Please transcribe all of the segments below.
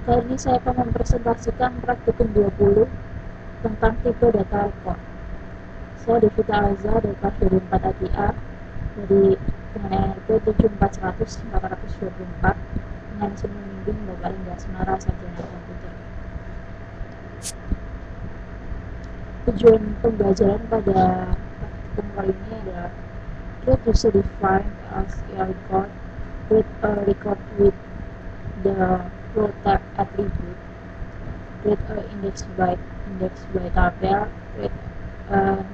Kali ini saya akan mempresentasikan praktikum 20 tentang tipe data record. Saya Devita Alza dari kelas 2004 AGA dari pengenai RP 74100-424 dengan mesin membimbing Bapak Lingga Semara Sarjana Komputer. Tujuan pembelajaran pada praktikum kali ini adalah create user defined SQL record, create a record with the row type attribute, create a index by tabel, create an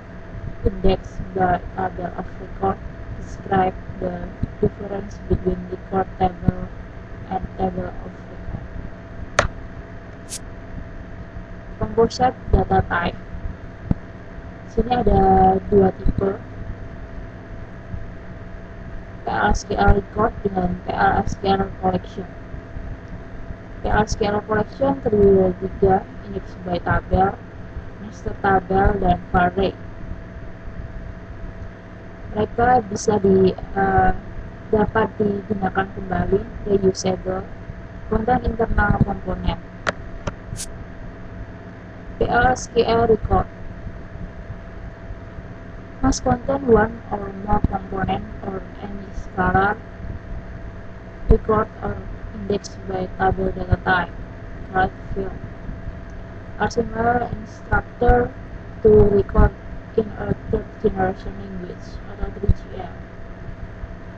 index by tabel of record, describe the difference between record table and table of record. Composite data type. Sini ada dua tipe, PL/SQL record dengan PL/SQL collection. PL/SQL collection terdiri dari 3, index by tabel, master tabel, dan array. Mereka bisa dapat digunakan kembali, reusable, contain internal komponen. PL/SQL record must contain one or more component or any scalar record or index by table data type, right field, are similar instructor to record in a third generation language atau 3GL,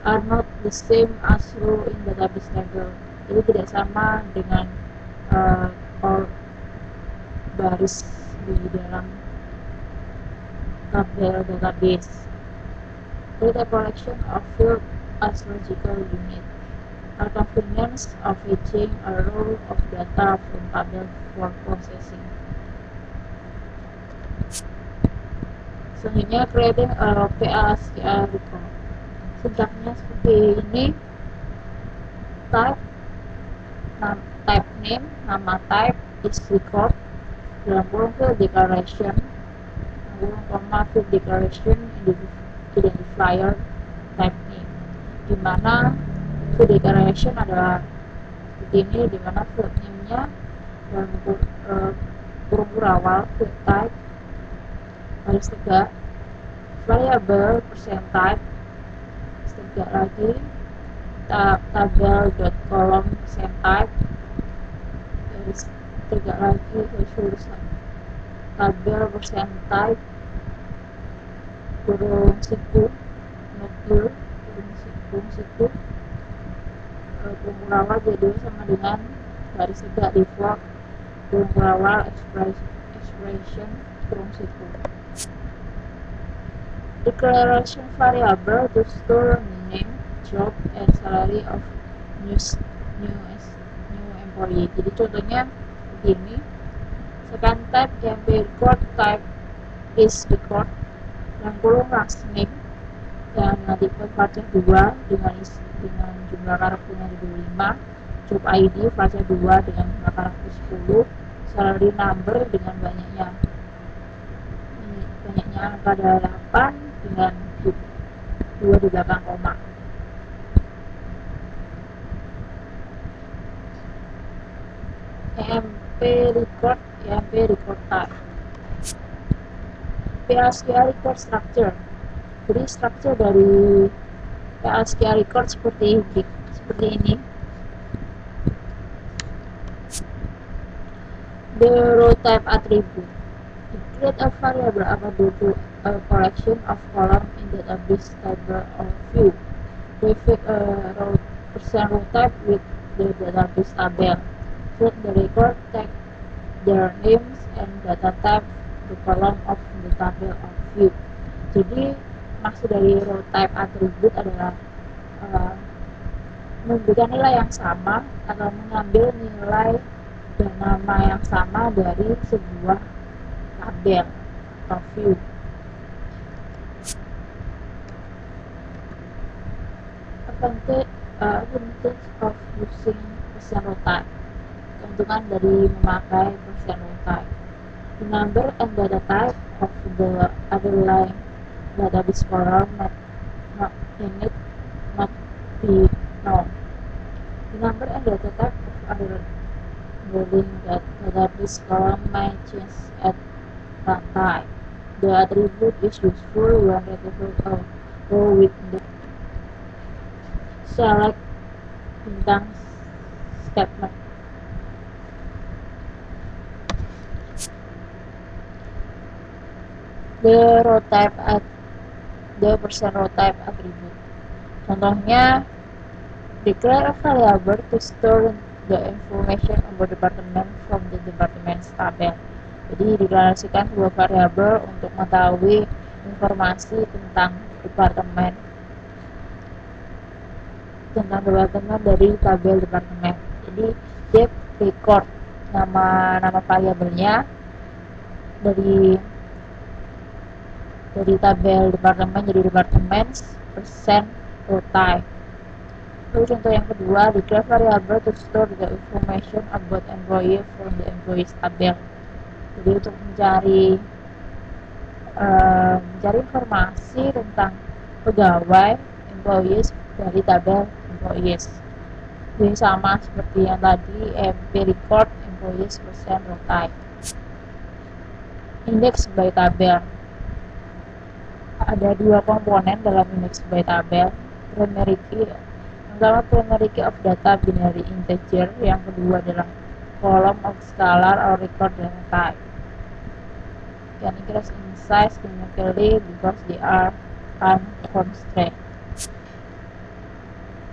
are not the same as row in database table. Jadi tidak sama dengan or baris di dalam tabel database. Data collection of field as logical unit, are convenience of fetching a row of data from tabel for processing. Selanjutnya, creating a PL/SQL record. Sintaknya seperti ini: type name, nama type is record, dalam kurung field declaration, kurung koma field declaration identifier type name, di mana field declaration adalah seperti ini, di mana field name-nya dalam kurung awal field type baris tegak, variable percent type baris tegak lagi, tabel.column percent type baris tegak lagi, tabel percent type kurung siku notebook kurung siku kurung awal jadi sama dengan baris tegak default kurung awal expression kurung siku. Declaration variable to store name, job, and salary of new employee. Jadi contohnya begini: second type can be record type is record, yang kurung last name, yang nanti variabel 2 dengan jumlah karakternya 25, job ID variabel 2 dengan jumlah karakter 10, salary number dengan banyaknya angka 8 dengan 2 di belakang koma. EMP record type. PL/SQL record structure. Jadi structure dari PL/SQL record seperti ini. The row type attribute. Create a variable available to a collection of columns in database table or view. Prefix a row type with the database table. Set the record, take their names and data type the column of the table or view. Jadi maksud dari row type attribute adalah memberikan nilai yang sama atau mengambil nilai dan nama yang sama dari sebuah tabel atau view. Advantage of using percent row type. Keuntungan dari memakai percent row type. The number and data type of the underlying database column not be known. The number and data type of noting that database column may change at runtime. The attribute is useful when retrieving a row with index. Select bintang statement. The row type at the percent row type attribute. Contohnya, declare a variable to store the information about department from the department's table. Jadi dideklarasikan sebuah variabel untuk mengetahui informasi tentang departemen dari tabel departemen. Jadi dia record nama variabelnya dari tabel departemen jadi departemen persen row type. Lalu contoh yang kedua, declare variable to store the information about employee from the employees table. Jadi untuk mencari informasi tentang pegawai employees dari tabel employees. Jadi sama seperti yang tadi, MP record employees percent row type. Index by tabel. Ada dua komponen dalam index by tabel, primary key. Yang pertama primary key of data binary integer, yang kedua adalah column of scalar or record data type. Can increase in size dynamically because they are unconstrained.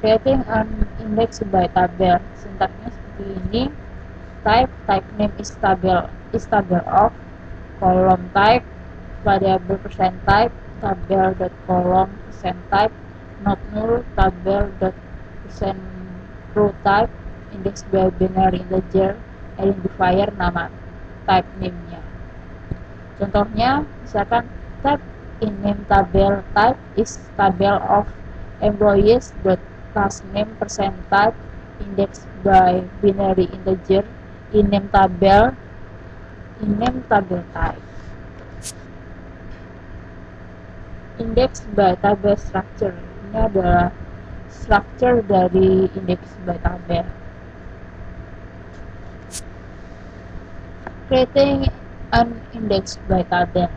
Creating an index by tabel. Sintaknya seperti ini. Type name is table of, column type, variable percent type, tabel.column percent type, not null, tabel.percent row type, index by binary integer, identifier nama type name-nya. Contohnya, misalkan type in name tabel type is tabel of employees dot class name percent type, index by binary integer, in name tabel type. Index by tabel structure. Ini adalah structure dari index by tabel. Creating an index by tabel.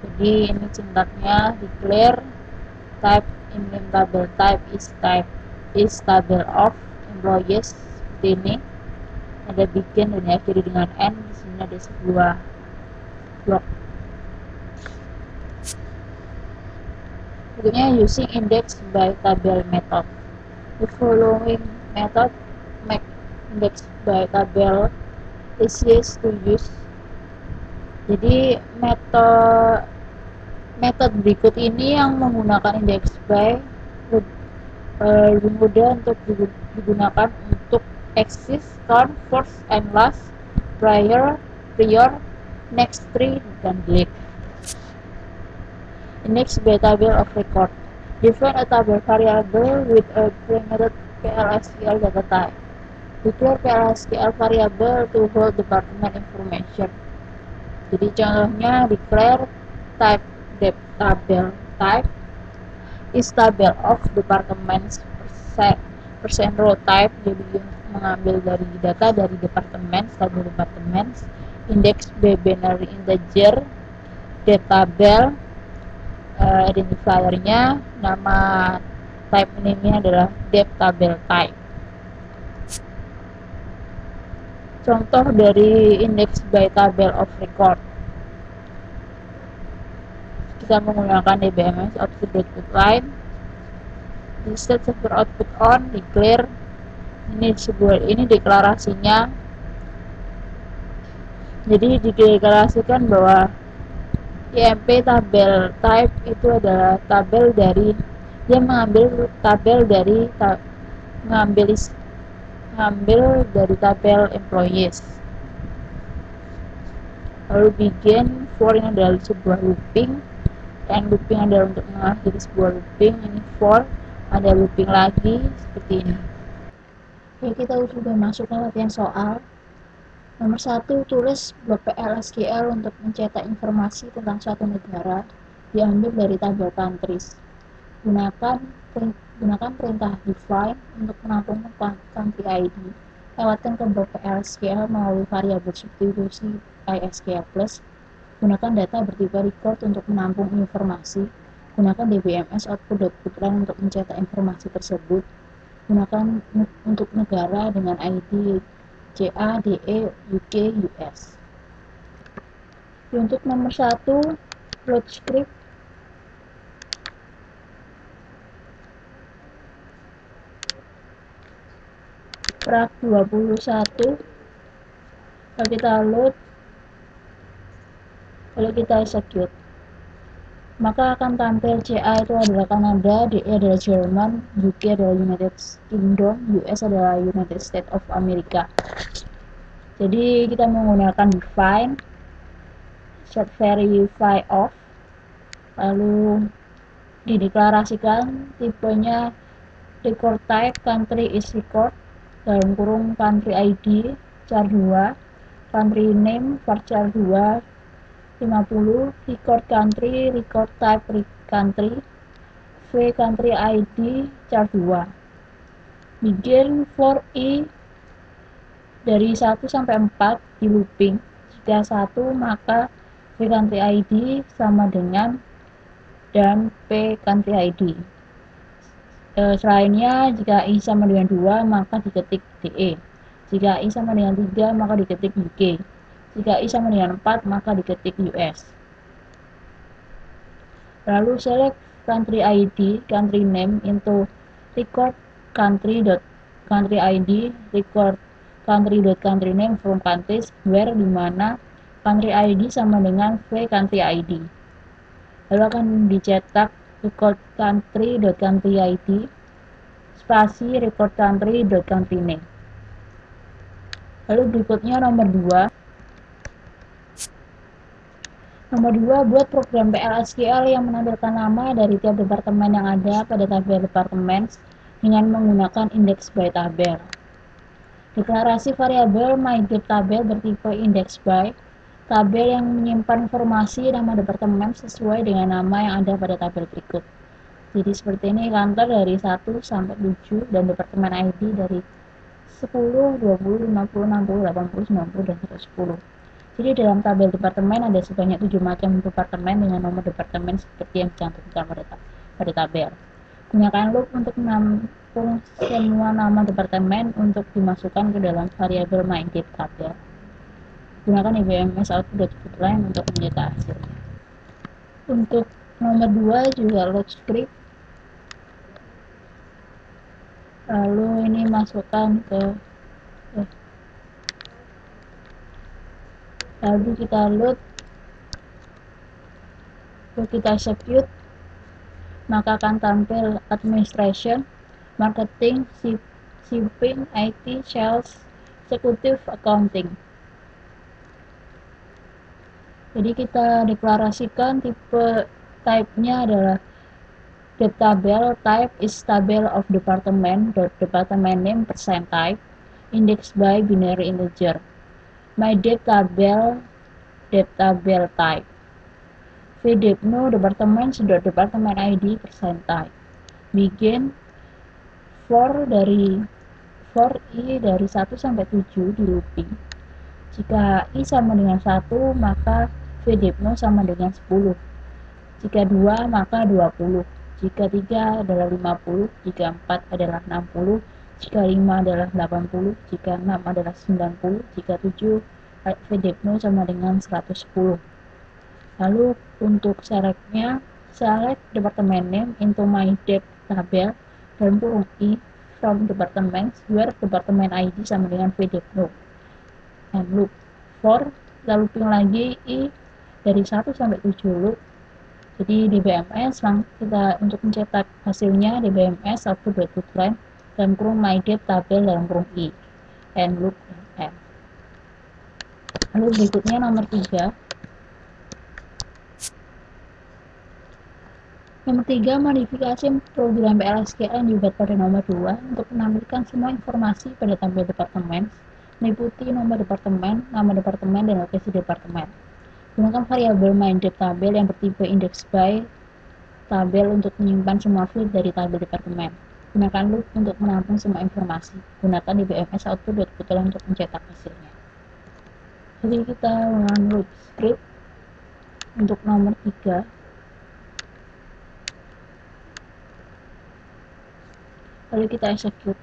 Jadi ini sintaknya, declare type in name tabel type is tabel of employees. Seperti ini. Ada begin dan diakhiri dengan n. Di sini ada sebuah blok. Berikutnya, using index by tabel method. The following method make index by tabel easiest to use. Jadi metode berikut ini yang menggunakan index by lebih mudah untuk digunakan untuk exist, count, first and last, prior, next, tree, dan delete. Index by table of record. Define a table variable with a parameter PLSQL data type. Declare PLSQL variable to hold department information. Jadi contohnya, declare type tabel type is tabel of departments percent row type. Jadi mengambil dari data dari departemen, tabel departemen, index by binary integer, tabel, identifiernya, nama type name-nya adalah tabel type. Contoh dari index by table of record. Kita menggunakan DBMS output line. Di set server output on, declare. Ini deklarasinya. Jadi dideklarasikan bahwa IMP tabel type itu adalah tabel dari, dia mengambil tabel dari mengambil dari tabel employees. Lalu begin, for ini adalah sebuah looping, and looping adalah untuk mengakhiri sebuah looping. Ini for, ada looping lagi seperti ini. Oke, kita sudah masuk ke latihan soal. Nomor 1, tulis blok PLSQL untuk mencetak informasi tentang suatu negara diambil dari tabel countries. Gunakan perintah define untuk menampung country ID. Lewatkan ke PLSQL melalui variabel substitusi PySQL+. Gunakan data bertipe record untuk menampung informasi. Gunakan DBMS output.putran untuk mencetak informasi tersebut. Gunakan untuk negara dengan ID CA, DE, UK, US. Untuk nomor 1, load script. Rak 21. Kalau kita load, kalau kita execute, maka akan tampil CA itu adalah Kanada, DE adalah Jerman, UK adalah United Kingdom, US adalah United States of America. Jadi kita menggunakan define set verify off, lalu dideklarasikan tipenya record type country is record dalam kurung country ID char 2, country name varchar 2 50, record country record type country, v country ID char 2. Begin for i dari 1 sampai 4 di looping. Jika 1 maka v country ID sama dengan dan p country ID. Selainnya jika i sama dengan 2 maka diketik DE. Jika i sama dengan 3 maka diketik UK. Jika i sama dengan 4 maka diketik US. Lalu select country ID, country name into record country.country ID, record country.country name from countries where, dimana country ID sama dengan v country ID. Lalu akan dicetak record country.country ID spasi record country.country name. Lalu berikutnya nomor 2. Nomor 2, buat program PLSQL yang menampilkan nama dari tiap departemen yang ada pada tabel departemen dengan menggunakan index by tabel. Deklarasi variabel myDepTabel bertipe index by tabel yang menyimpan informasi nama departemen sesuai dengan nama yang ada pada tabel berikut. Jadi seperti ini, kantor dari 1 sampai 7 dan departemen ID dari 10, 20, 50, 60, 80, 90, dan 110. Jadi dalam tabel departemen ada sebanyak 7 macam departemen dengan nomor departemen seperti yang dicantumkan pada tabel. Gunakan loop untuk menampung semua nama departemen untuk dimasukkan ke dalam variabel myDepTabel. Gunakan DBMS output.putran untuk mencetak hasilnya. Untuk nomor 2 juga load script. Lalu ini masukkan ke lalu kita load, lalu kita execute, maka akan tampil administration, marketing, shipping, IT, sales, executive, accounting. Jadi kita deklarasikan tipe type-nya adalah DepTabel, type is table of department, department name, percent type, index by binary integer. myDepTabel, DepTabel type. vdepno department sedot department ID percent type. Begin for i dari 1 sampai 7 di looping. Jika i sama dengan 1 maka vdepno sama dengan 10. Jika 2 maka 20. Jika 3 adalah 50. Jika 4 adalah 60. Jika 5 adalah 80, jika 6 adalah 90, jika 7 vdepno sama dengan 110. Lalu untuk selectnya, select department name into myDepTabel dalam kurung i from department where department ID sama dengan vdepno. And loop for, kita looping lagi i dari 1 sampai 7 loop. Jadi DBMS kita untuk mencetak hasilnya DBMS output.putran dalam kurung myDepTabel dalam kurung i and loop n. Lalu berikutnya nomor 3. Nomor 3, modifikasi program PLSQL yang dibuat pada nomor 2 untuk menampilkan semua informasi pada tabel departemen, meliputi nomor departemen, nama departemen, dan lokasi departemen. Gunakan variabel myDepTabel yang bertipe index by tabel untuk menyimpan semua field dari tabel departemen. Gunakan loop untuk menampung semua informasi. Gunakan DBMS output.putl untuk mencetak hasilnya. Jadi kita menggunakan loop script untuk nomor 3. Lalu kita execute.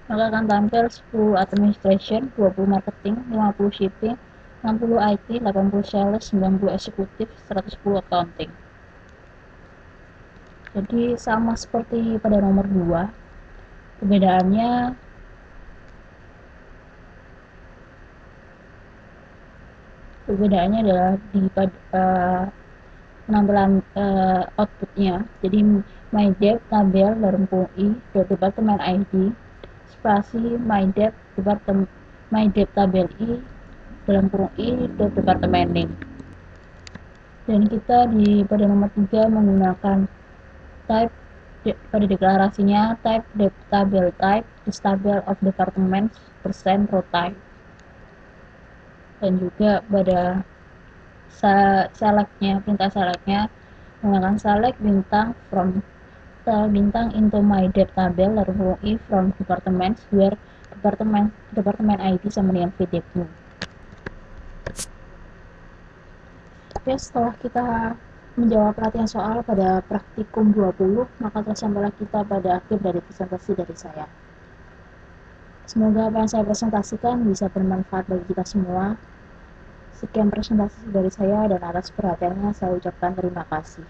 Maka akan tampil 10 administration, 20 marketing, 50 shipping, 60 IT, 80 sales, 90 eksekutif, 110 accounting. Jadi sama seperti pada nomor 2, perbedaannya adalah di penampilan outputnya. Jadi MyDev tabel dalam kurung i departemen ID spasi MyDev tabel i dalam kurung i departemen name. Dan kita pada nomor 3 menggunakan type pada deklarasinya type tabel type is tabel of departments percent row type. Dan juga pada perintah selectnya menggunakan select bintang into MyDev tabel lalu i from departments where departemen ID sama dengan VDEV. Oke, setelah kita menjawab latihan soal pada praktikum 20, maka telah sampailah kita pada akhir dari presentasi dari saya. Semoga apa yang saya presentasikan bisa bermanfaat bagi kita semua. Sekian presentasi dari saya, dan atas perhatiannya saya ucapkan terima kasih.